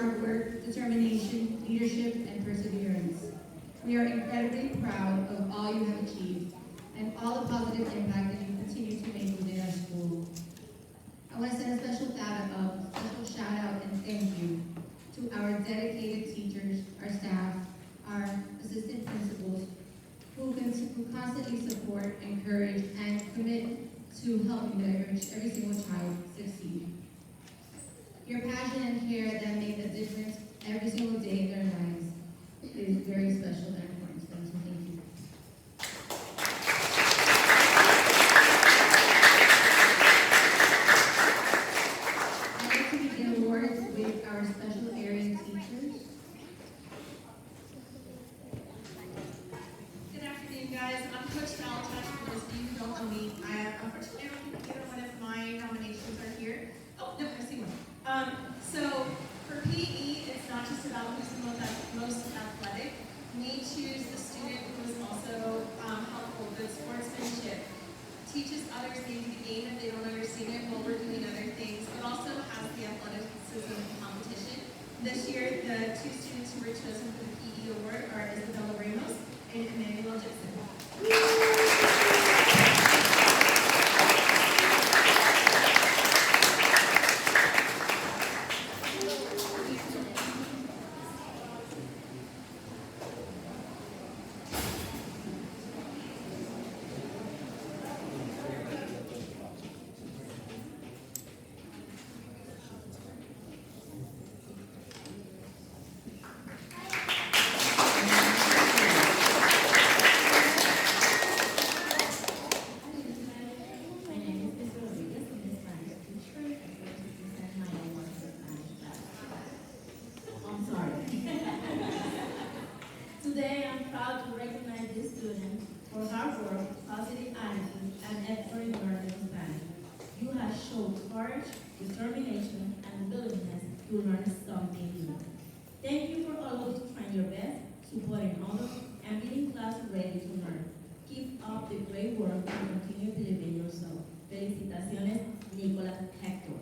hard work, determination, leadership, and perseverance. We are incredibly proud of all you have achieved and all the positive impact that you continue to make within our school. I want to send a special shout out and thank you to our dedicated teachers, our staff, our assistant principals, who constantly support, encourage, and commit to helping every single child succeed. Your passion and care that make a difference every single day in their lives is very special and important to them, so thank you. I'd like to begin awards with our special area teachers. Good afternoon, guys. I'm Coach Valentine. For those of you who don't know me, unfortunately, I don't think either one of my nominations are here. Oh, no, I see one. So for PE, it's not just about who's the most athletic. We choose the student who is also helpful, good sportsmanship, teaches others maybe the game if they don't understand it while we're doing other things, but also has the athleticism competition. This year, the two students who were chosen for the PE award are Isabella Ramos and Emmanuel Gibson. Today, I'm proud to recognize this student for hard work, positive attitude, and effort in learning Spanish. You have shown courage, determination, and willingness to learn something new. Thank you for always trying your best, supporting others, and being class ready to learn. Keep up the great work and continue believing in yourself. Felicitaciones, Nicolas Hector.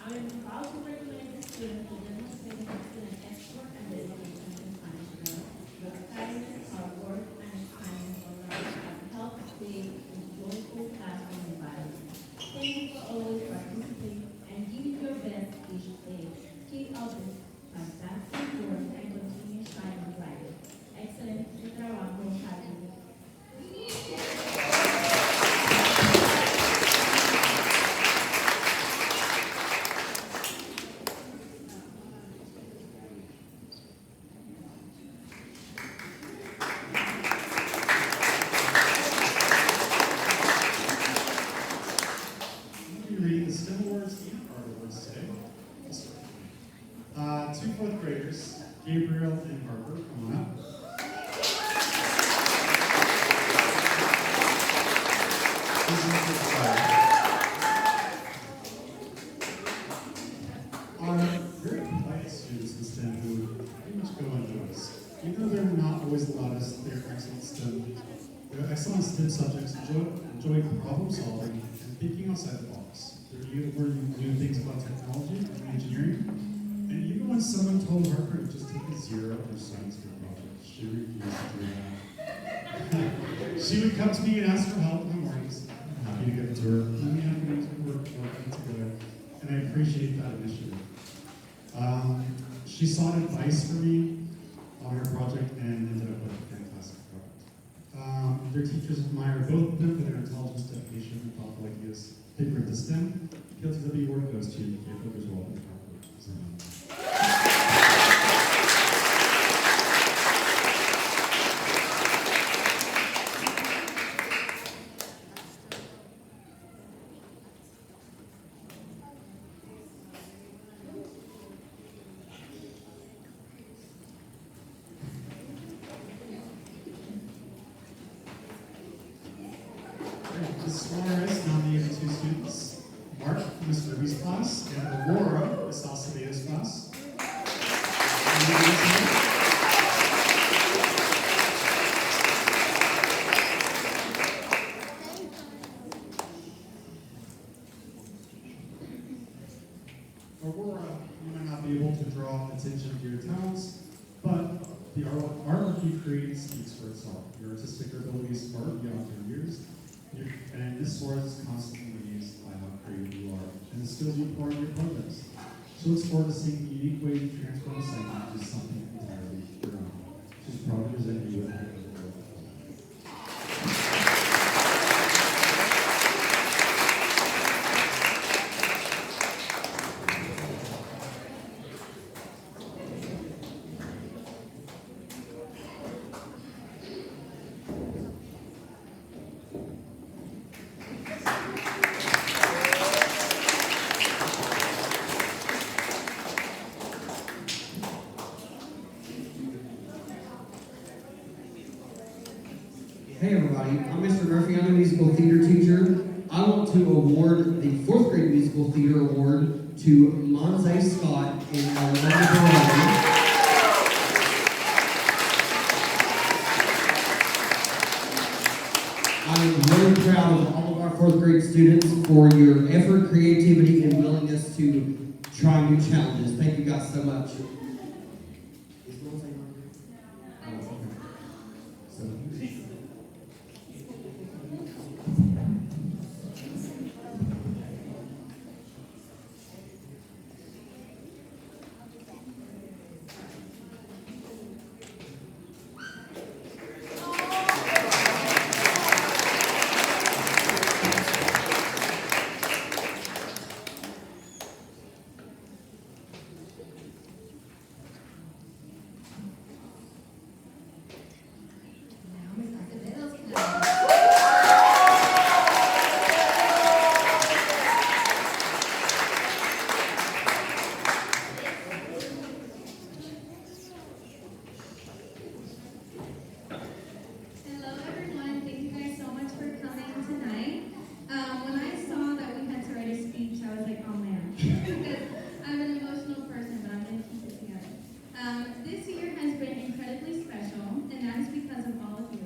I'm proud to recommend this student for demonstrating excellent effort and dedication in Spanish learning. Your kindness, hard work, and kindness for learning have helped create a joyful classroom environment. Thank you for always participating and giving your best each day. Keep up the fantastic work and continue shining bright. Excelente trabajo, Javi. Reading the STEM Awards and Art Awards today. Two fourth graders, Gabriel and Harper, come on up. Are very quiet students in STEM who pretty much go unnoticed. Even though they're not always the loudest, they're excellent STEM. They're excellent STEM subjects, enjoy problem solving and thinking outside the box. They're eager to learn new things about technology and engineering. And even when someone told Harper to just take a 0 on her science fair project, she refused to do that. She would come to me and ask for help in the mornings. I'm happy to give it to her. In the afternoons, we work together. And I appreciate that initiative. She sought advice from me on her project and ended up with a fantastic product. Their teachers admire both of them for their intelligence, dedication, and thoughtful ideas. They bring to STEM. The PLTW award goes to Gabriel Griswold and Harper Zimmerman. Great. The Solaris nominated two students, Mark from Miss Ruby's class and Aurora, Miss Alceveda's class. Aurora, you might not be able to draw attention to your talents, but the artwork you create speaks for itself. Your artistic abilities far beyond your years, and this source is constantly amazed by how creative you are and the skills you pour into your projects. She looks forward to seeing the unique way you transform a segment into something entirely your own. She's proud to present you with her. Hey everybody, I'm Mr. Murphy. I'm a musical theater teacher. I want to award the 4th grade musical theater award to Monze Scott in Alabama, Vermont. I am really proud of all of our 4th grade students for your effort, creativity, and willingness to try new challenges. Thank you guys so much. Is Monze on here? Oh, okay. So, Now, Miss Acevedo's class. Hello, everyone. Thank you guys so much for coming tonight. When I saw that we had to write a speech, I was like, oh man, because I'm an emotional person, but I'm going to keep it together. This year has been incredibly special, and that is because of all of you.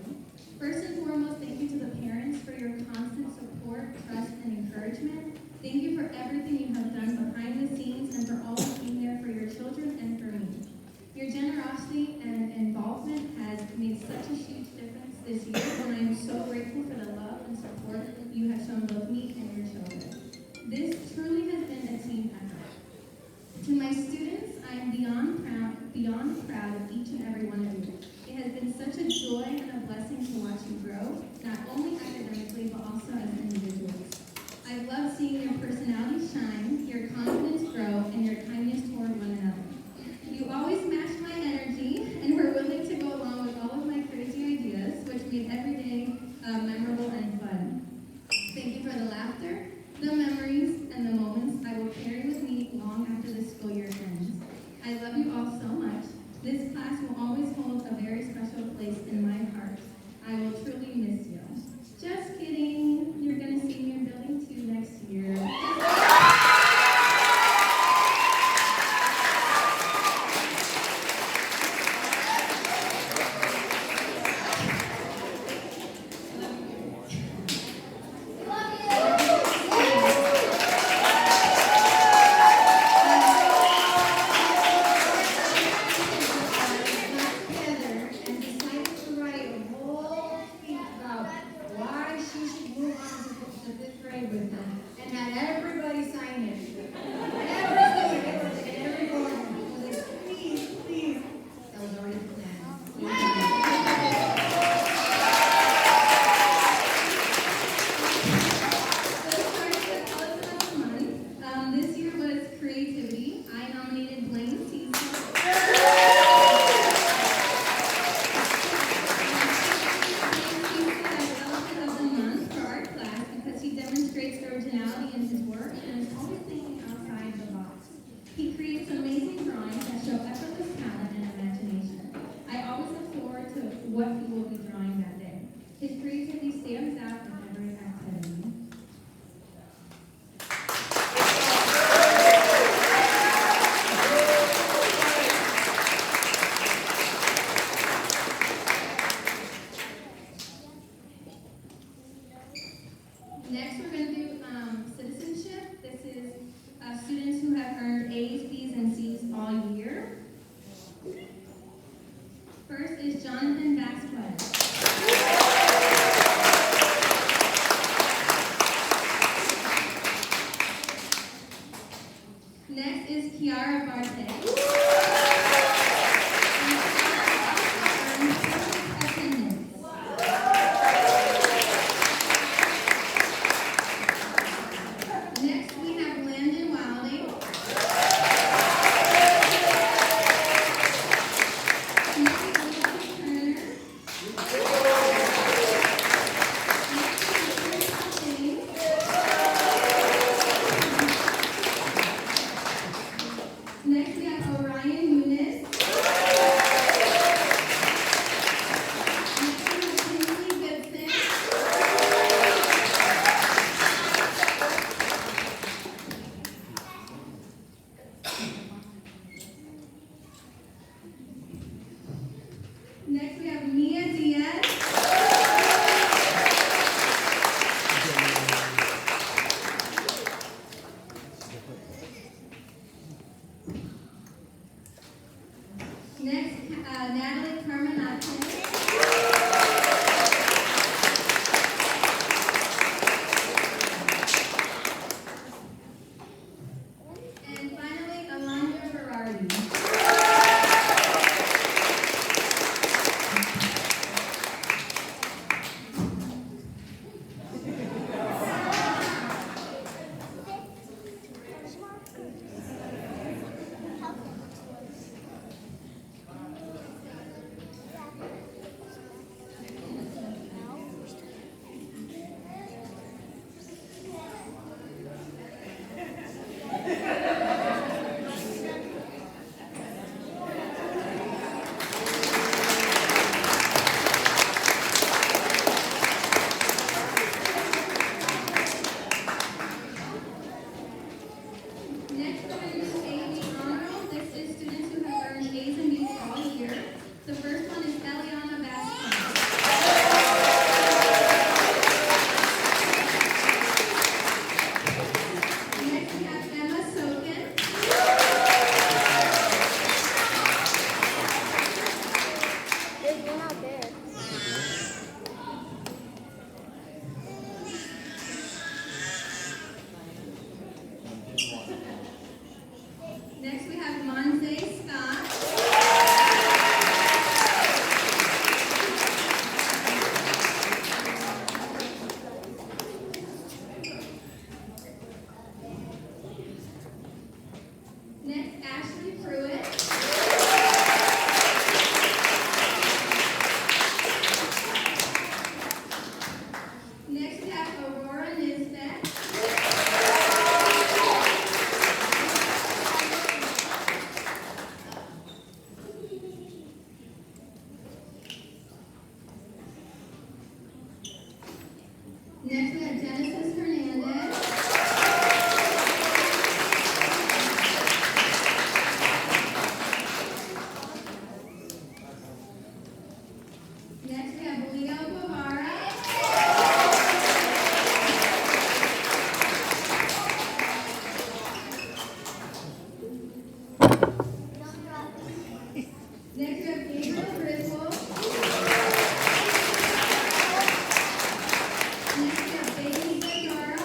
First and foremost, thank you to the parents for your constant support, trust, and encouragement. Thank you for everything you have done behind the scenes and for always being there for your children and for me. Your generosity and involvement has made such a huge difference this year, and I am so grateful for the love and support you have shown both me and your children. This truly has been a team effort. To my students, I am beyond proud of each and every one of you. It has been such a joy and a blessing to watch you grow, not only academically, but also as individuals. I've loved seeing your personalities shine, your confidence grow, and your kindness toward one another. You always match my energy and were willing to go along with all of my crazy ideas, which made every day memorable and fun. Thank you for the laughter, the memories, and the moments I will carry with me long after the school year ends. I love you all so much. This class will always hold a very special place in my heart. I will truly miss you. Just kidding. You're going to see me in building 2 next year. Together and decided to write a whole speech about why she should move on to 5th grade with them, and had everybody sign it. Every student and every board member was like, please, please. That was already planned. So starting with College of the Month, this year was creativity. I nominated Blaine Cecil. Of the month for our class because he demonstrates originality in his work and is always thinking outside the box. He creates amazing drawings that show effortless talent and imagination. I always look forward to what he will be drawing that day. His creativity stands out in every activity. Next, we're going to do citizenship. This is students who have earned A's, B's, and C's all year. First is Jonathan Vasquez. Next is Kiara Barte. Next, we have Landon Wilding. Next is Lucas Turner. Next, we have Orion Eunice. Next, we have Kinsley Gibson. Next, we have Mia Diaz. Next, Natalie Carmenate. And finally, Alondra Berardi. Next, we're going to do A&B honor roll. This is students who have earned A's and B's all year. The first one is Eliana Vasquez. Next, we have Emma Sokin. There's one out there. Next, we have Monze Scott. Next, Ashley Pruitt. Next, we have Aurora Nisbet. Next, we have Genesis Hernandez. Next, we have Leo Guevara. Next, we have Gabriel Griswold. Next, we have Bailey Zagara.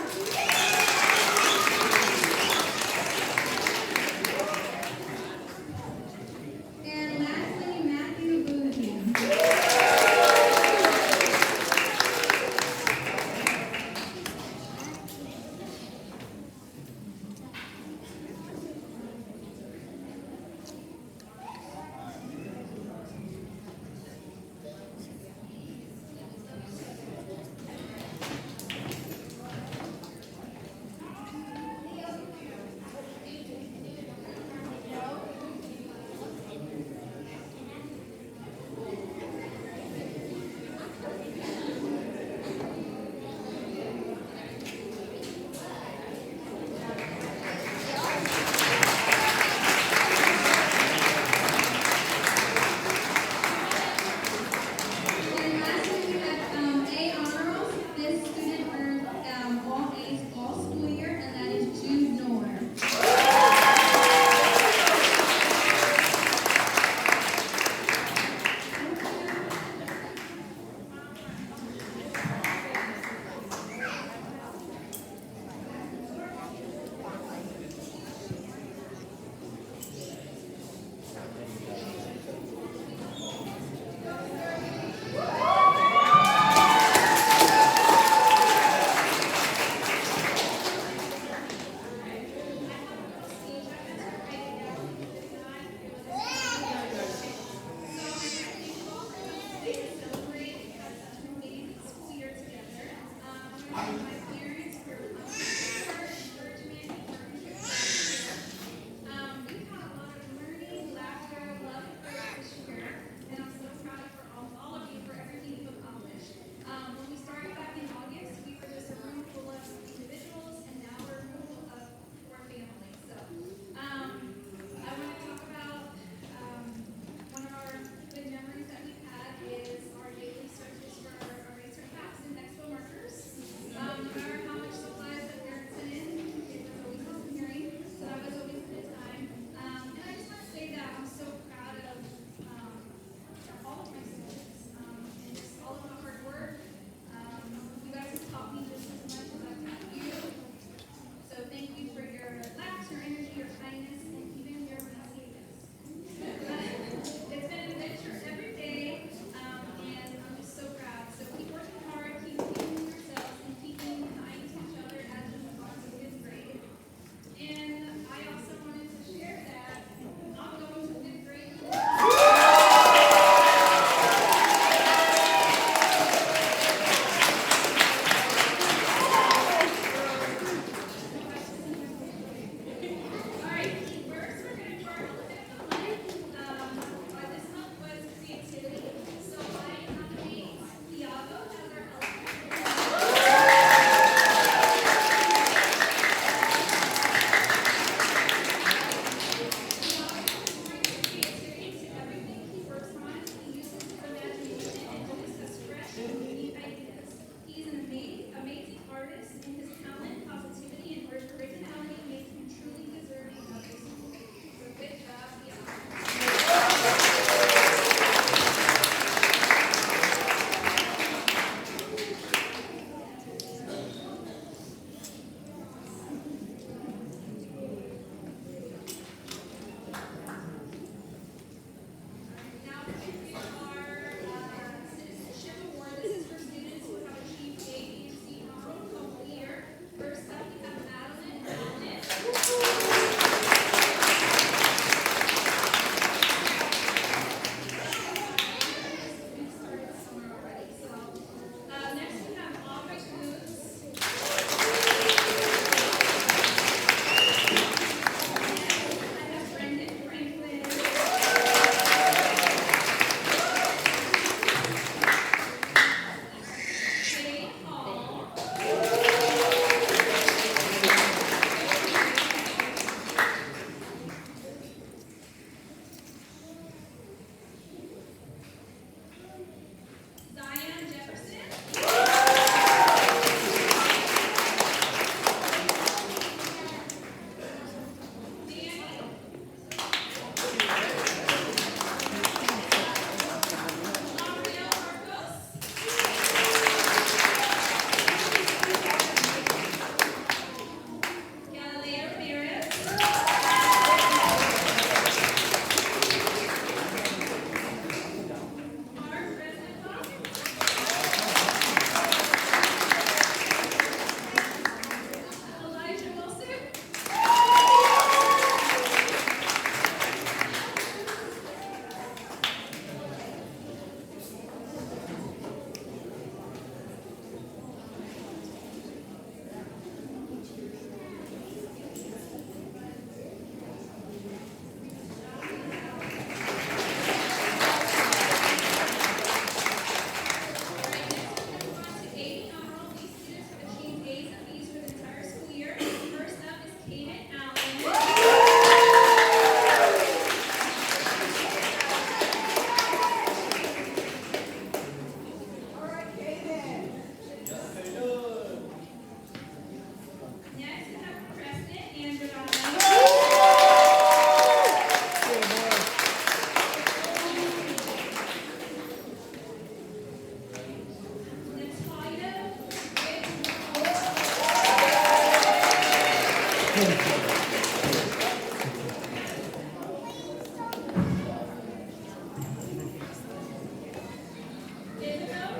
Isabel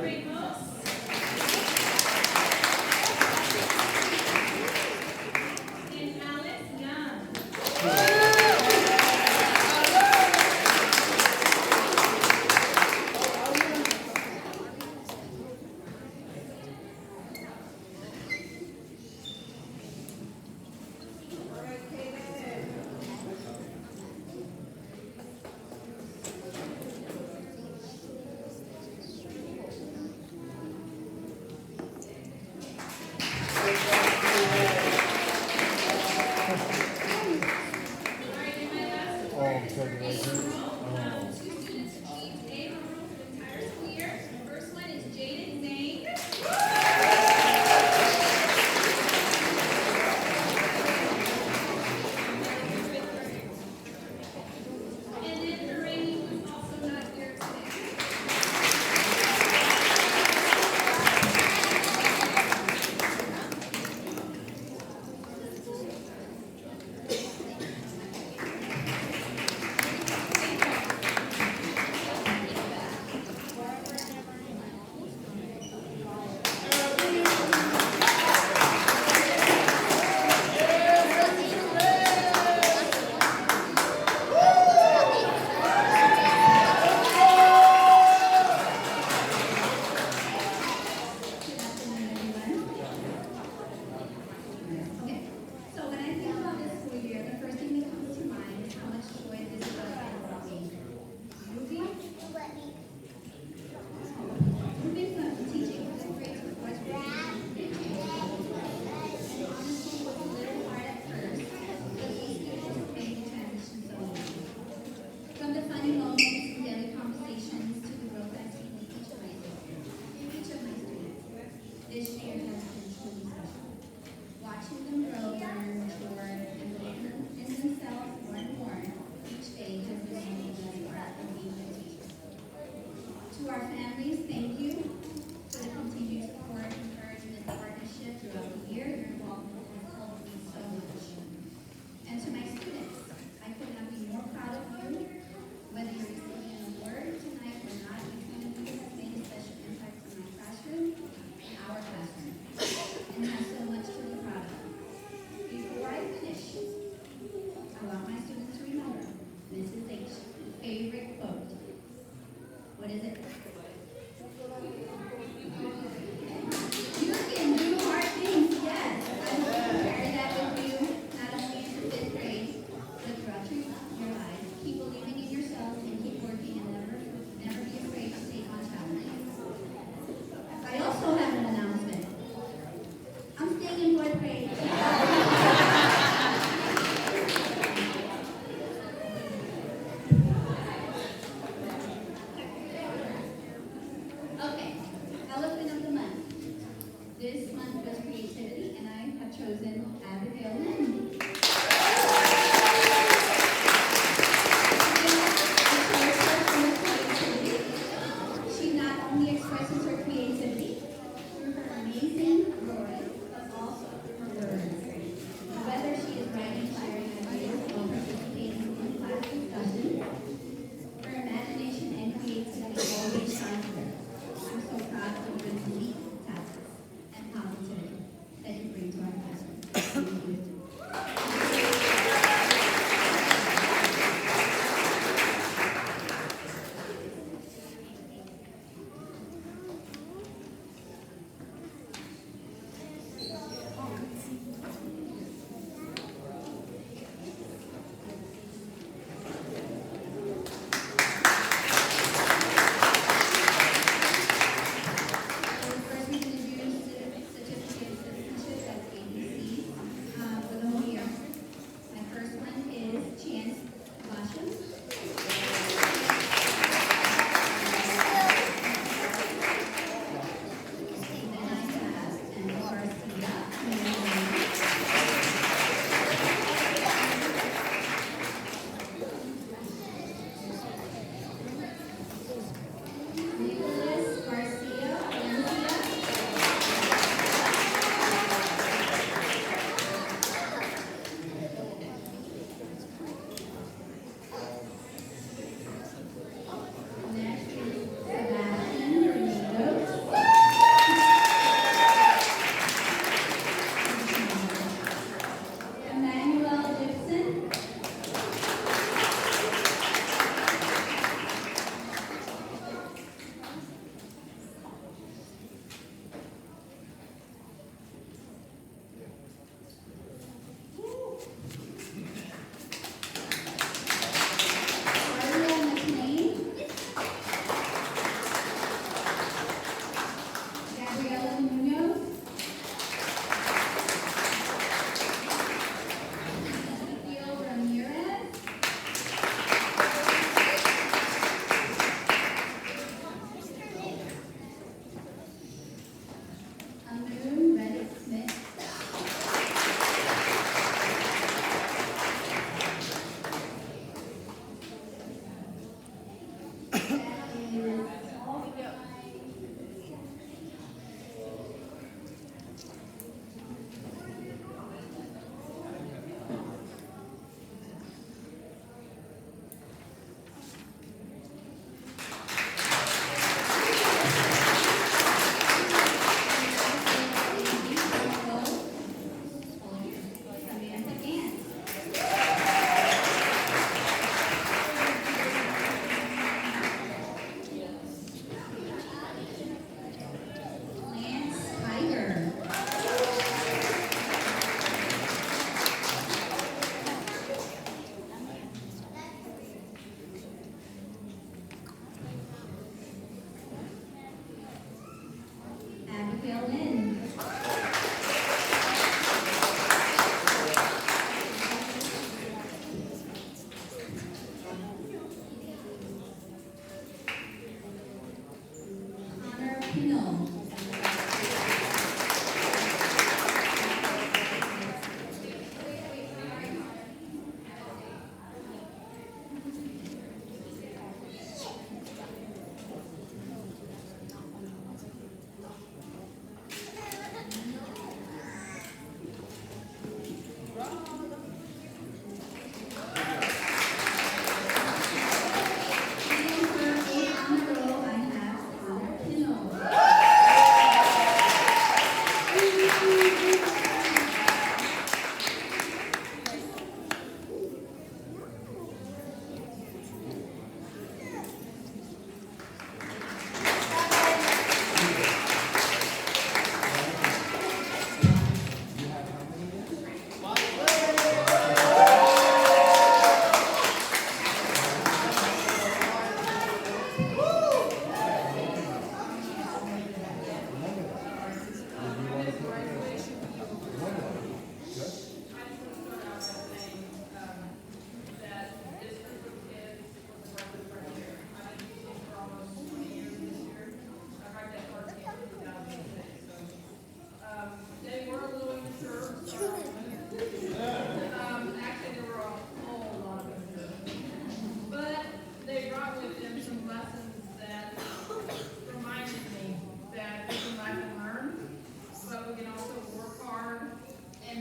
Ramos. And Alice Young.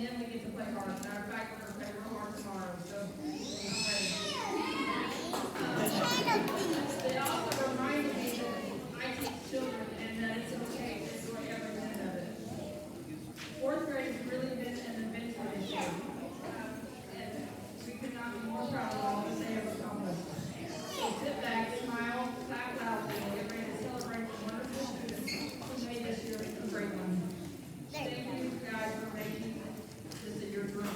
then we get to play hard. Matter of fact, we're gonna play real hard tomorrow, so I'm ready. They also reminded me that I teach children and that it's okay to enjoy every minute of it. Fourth grade has really been an adventure this year. And we could not be more proud of all that they have accomplished. So sit back, smile, clap loudly, and get ready to celebrate the wonderful students who made this year a great one. Thank you guys for making this your dream.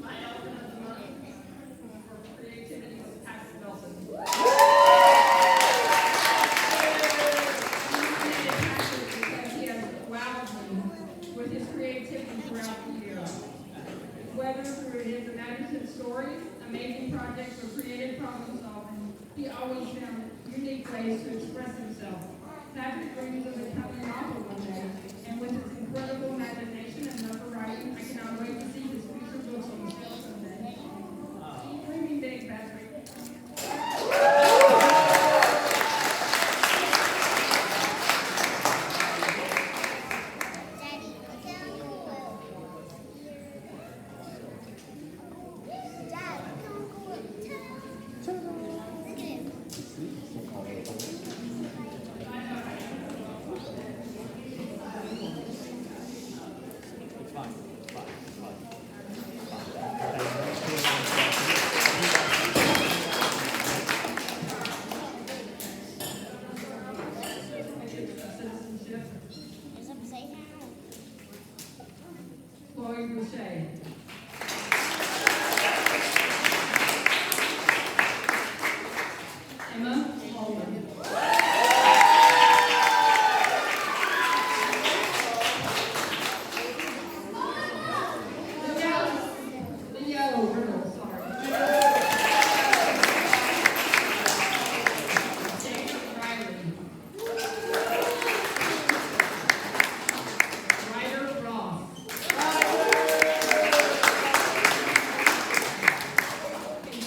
My elephant of the month for creativity is Patrick Nelson. Because he has wowed me with his creativity throughout the year. Whether through his imaginative stories, amazing projects, or creative problem solving, he always found unique ways to express himself. Patrick dreams of becoming an author one day, and with his incredible imagination and love for writing, I cannot wait to see his future books on the shelf someday. Keep dreaming big, Patrick. Daddy, look at Uncle Will. Dad, look at Uncle Will. Look at him. Citizenship, There's a safe house. Chloe Boucher. Emma Holman. Leo Riddle, sorry. Jacob Riley. Ryder Ross.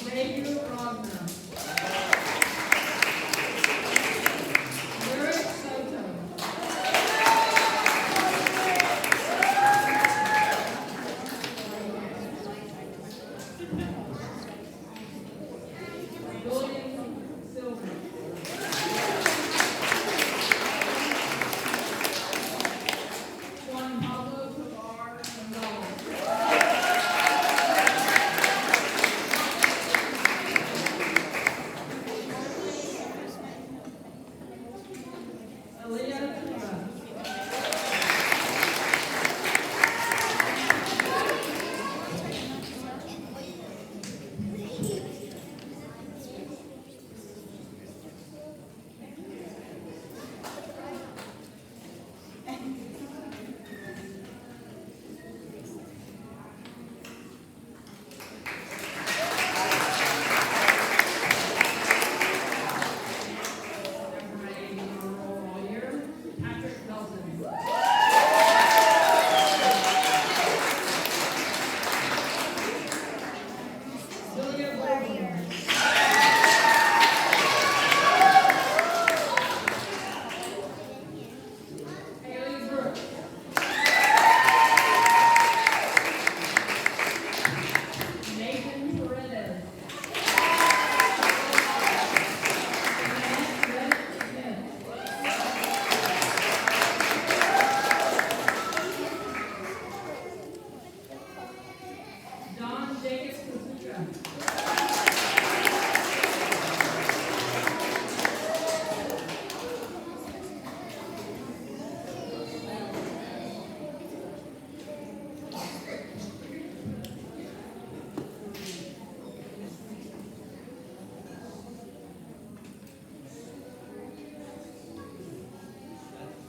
Xavier Rogner. Lyric Soto. William Silver. Juan Pablo Tovar Gonzalez. Aaliyah Tura. After my AD on a roll all year, Patrick Nelson. Julia Williams. Haley Brooks. Nathan Paredes. Annette Smith. Don Jacobs Kazuka.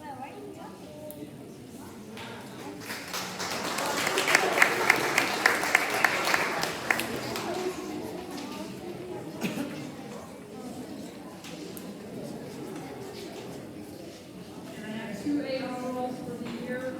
Well, where are you going? And I have two A honor rolls for the year.